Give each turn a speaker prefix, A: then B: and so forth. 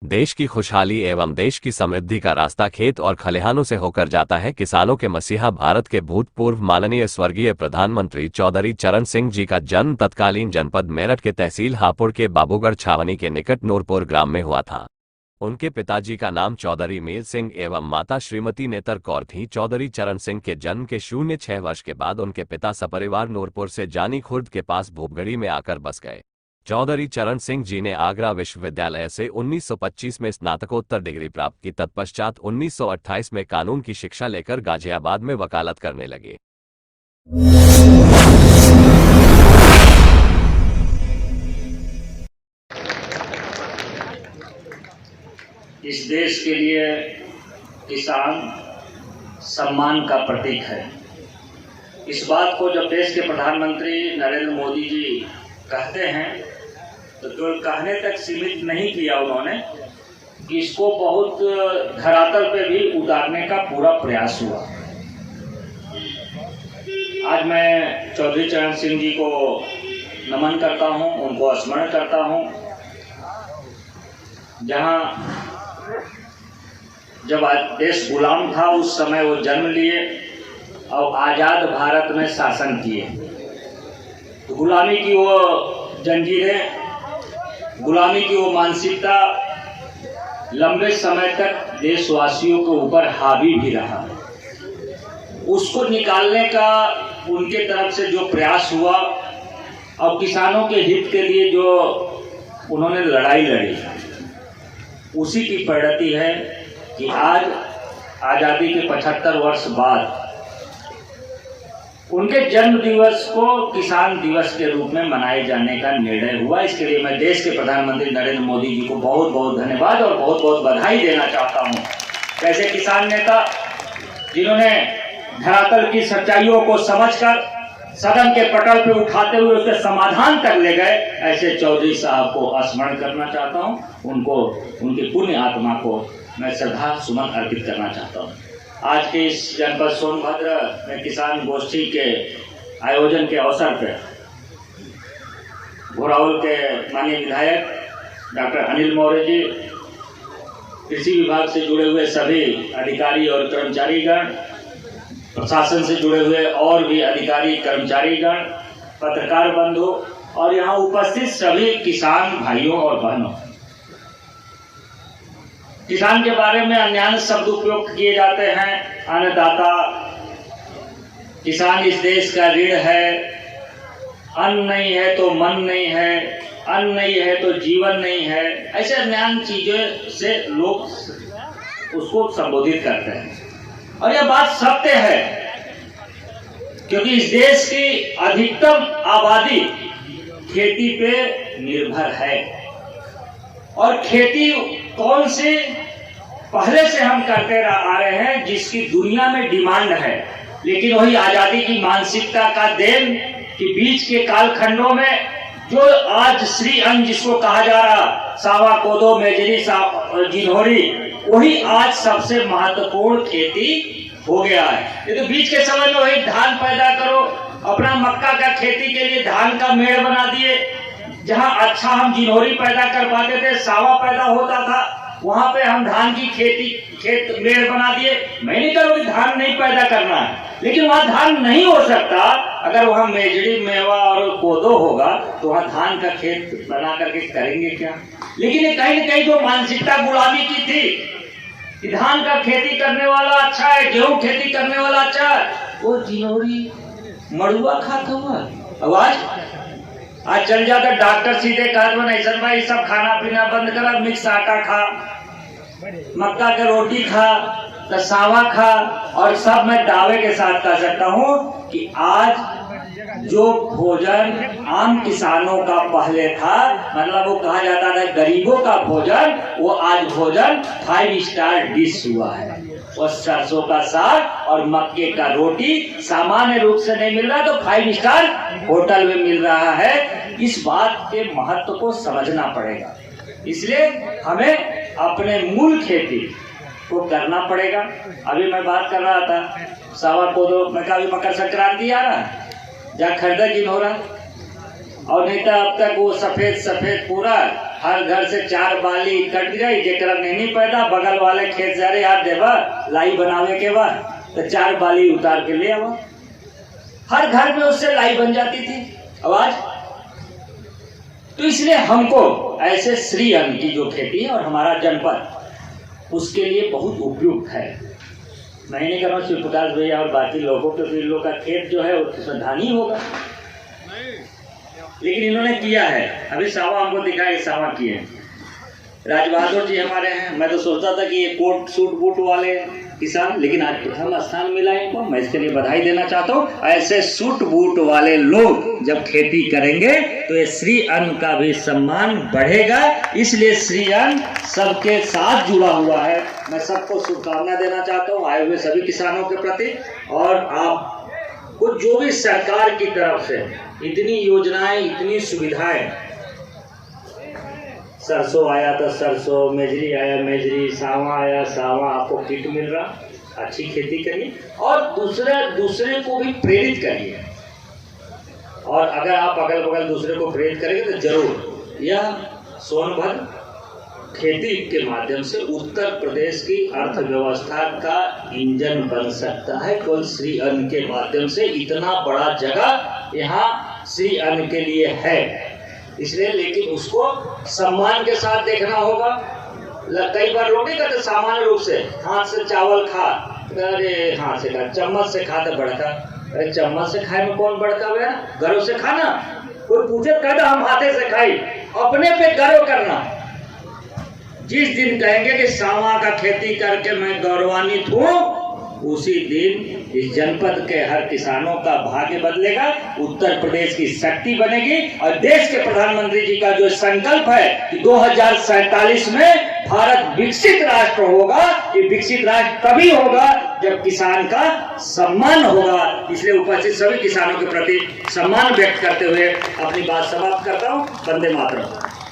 A: देश की खुशहाली एवं देश की समृद्धि का रास्ता खेत और खलिहानों से होकर जाता है। किसानों के मसीहा भारत के भूतपूर्व माननीय स्वर्गीय प्रधानमंत्री चौधरी चरण सिंह जी का जन्म तत्कालीन जनपद मेरठ के तहसील हापुड़ के बाबूगढ़ छावनी के निकट नूरपुर ग्राम में हुआ था। उनके पिताजी का नाम चौधरी मेल सिंह एवं माता श्रीमती नेतर कौर थी। चौधरी चरण सिंह के जन्म के 06 वर्ष के बाद उनके पिता सपरिवार नूरपुर से जानी खुर्द के पास भूपगढ़ी में आकर बस गए। चौधरी चरण सिंह जी ने आगरा विश्वविद्यालय से 1925 में स्नातकोत्तर डिग्री प्राप्त की। तत्पश्चात 1928 में कानून की शिक्षा लेकर गाजियाबाद में वकालत करने लगे।
B: इस देश के लिए किसान सम्मान का प्रतीक है। इस बात को जब देश के प्रधानमंत्री नरेंद्र मोदी जी कहते हैं तो केवल कहने तक सीमित नहीं किया उन्होंने, कि इसको बहुत धरातल पे भी उतारने का पूरा प्रयास हुआ। आज मैं चौधरी चरण सिंह जी को नमन करता हूं, उनको स्मरण करता हूं। जहां जब देश गुलाम था उस समय वो जन्म लिए और आजाद भारत में शासन किए। तो गुलामी की वो जंजीरें, गुलामी की वो मानसिकता लंबे समय तक देशवासियों के ऊपर हावी भी रहा। उसको निकालने का उनके तरफ से जो प्रयास हुआ और किसानों के हित के लिए जो उन्होंने लड़ाई लड़ी, उसी की परिणति है कि आज आज़ादी के 75 वर्ष बाद उनके जन्म दिवस को किसान दिवस के रूप में मनाए जाने का निर्णय हुआ। इसके लिए मैं देश के प्रधानमंत्री नरेंद्र मोदी जी को बहुत बहुत धन्यवाद और बहुत बहुत बधाई देना चाहता हूं। कैसे किसान नेता जिन्होंने धरातल की सच्चाइयों को समझकर सदन के पटल पे उठाते हुए उसके समाधान तक ले गए, ऐसे चौधरी साहब को स्मरण करना चाहता हूं। उनको, उनकी पुण्य आत्मा को मैं श्रद्धा सुमन अर्पित करना चाहता हूं। आज के इस जनपद सोनभद्र में किसान गोष्ठी के आयोजन के अवसर पर घोरावल के माननीय विधायक डॉक्टर अनिल मौर्य जी, कृषि विभाग से जुड़े हुए सभी अधिकारी और कर्मचारीगण, प्रशासन से जुड़े हुए और भी अधिकारी कर्मचारीगण, पत्रकार बंधु और यहाँ उपस्थित सभी किसान भाइयों और बहनों। किसान के बारे में अन्यान्य शब्द उपयोग किए जाते हैं। अन्नदाता, किसान इस देश का रीढ़ है, अन्न नहीं है तो मन नहीं है, अन्न नहीं है तो जीवन नहीं है, ऐसे अन्यान्य चीजों से लोग उसको संबोधित करते हैं। और यह बात सत्य है, क्योंकि इस देश की अधिकतम आबादी खेती पे निर्भर है। और खेती कौन से पहले से हम करते आ रहे हैं, जिसकी दुनिया में डिमांड है। लेकिन वही आजादी की मानसिकता का देन कि बीच के कालखंडों में जो आज श्री अन्न जिसको कहा जा रहा, सावा, कोदो, मेजरी, जिन्होरी, वही आज सबसे महत्वपूर्ण खेती हो गया है। ये तो बीच के समय में वही धान पैदा करो, अपना मक्का का खेती के लिए धान का मेड़ बना दिए। जहां अच्छा हम जिन्होरी पैदा कर पाते थे, सावा पैदा होता था, वहां पे हम धान की खेत मेड़ बना दिए। मैं नहीं करूँ धान नहीं पैदा करना है, लेकिन वहां धान नहीं हो सकता अगर वहां मेजड़ी, मेवा और कोदो होगा तो वहां धान का खेत बना करके करेंगे क्या। लेकिन ये कहीं न कहीं जो मानसिकता गुलामी की थी कि धान का खेती करने वाला अच्छा है, गेहूं खेती करने वाला अच्छा है, वो जिन्होरी मड़ुआ खाता हुआ। आज चल जाता डॉक्टर सीधे कहते नहीं भाई सब खाना पीना बंद करा, मिक्स आटा खा, मक्का की रोटी खा, सावा खा। और सब मैं दावे के साथ कह सकता हूं कि आज जो भोजन आम किसानों का पहले था, मतलब वो कहा जाता था गरीबों का भोजन, वो आज भोजन 5 स्टार डिश हुआ है। और सरसों का साग और मक्के का रोटी सामान्य रूप से नहीं मिल रहा तो 5 स्टार होटल में मिल रहा है। इस बात के महत्व को समझना पड़ेगा। इसलिए हमें अपने मूल खेती को करना पड़ेगा। अभी मैं बात कर रहा था सावा कोदो, मैं कहा अभी मकर संक्रांति आ रहा है, जा खरीदा जिन्होरा, और नहीं तो अब तक वो सफेद सफेद पूरा हर घर से 4 बाली कट गई, जेकरा नहीं पैदा बगल वाले खेत जा रहे यार देवा लाई बनावे के बाद तो 4 बाली उतार के ले आवा। हर घर में उससे लाई बन जाती थी आवाज। तो इसलिए हमको ऐसे श्री अन्न की जो खेती है और हमारा जनपद उसके लिए बहुत उपयुक्त है। मैं नहीं कर रहा हूँ शिवप्रकाश भैया और बाकी लोगों के भी लोगों का खेत जो है उसमें धान ही होगा, लेकिन इन्होंने किया है। अभी सावा हमको दिखाया, सावा किए। राजबहादुर जी हमारे हैं। मैं तो सोचता था कि ये कोट सूट बूट वाले किसान, लेकिन आज प्रथम स्थान मिला इनको। मैं इसके लिए बधाई देना चाहता हूँ। ऐसे सूट बूट वाले लोग जब खेती करेंगे तो ये श्री अन्न का भी सम्मान बढ़ेगा। इसलिए श्री अन्न सबके साथ जुड़ा हुआ है। मैं सबको शुभकामना देना चाहता हूँ आए हुए सभी किसानों के प्रति। और आप कुछ जो भी सरकार की तरफ से इतनी योजनाएं, इतनी सुविधाएं, सरसों आया तो सरसों, मेजरी आया मेजरी, सावा आया सावा, आपको किट मिल रहा, अच्छी खेती करिए और दूसरे को भी प्रेरित करिए। और अगर आप अगल बगल दूसरे को प्रेरित करेंगे तो जरूर यह सोनभद्र खेती के माध्यम से उत्तर प्रदेश की अर्थव्यवस्था का इंजन बन सकता है। केवल श्री अन्न के माध्यम से इतना बड़ा जगह यहाँ श्री अन्न के लिए है। इसलिए लेकिन उसको सम्मान के साथ देखना होगा। कई बार लोग नहीं कहते सामान्य रूप से हाथ से चावल खा, अरे हाथ से खा, चम्मच से खा तो बड़का। अरे चम्मच से खाए में कौन बड़का हुआ? गर्व से खाना। कोई पूछे कहता हम हाथे से खाई, अपने पे गर्व करना। जिस दिन कहेंगे कि सावा का खेती करके मैं गौरवान्वित हूँ, उसी दिन इस जनपद के हर किसानों का भाग्य बदलेगा, उत्तर प्रदेश की शक्ति बनेगी। और देश के प्रधानमंत्री जी का जो संकल्प है कि 2047 में भारत विकसित राष्ट्र होगा, ये विकसित राष्ट्र तभी होगा जब किसान का सम्मान होगा। इसलिए उपस्थित सभी किसानों के प्रति सम्मान व्यक्त करते हुए अपनी बात समाप्त करता हूँ। वंदे मातरम।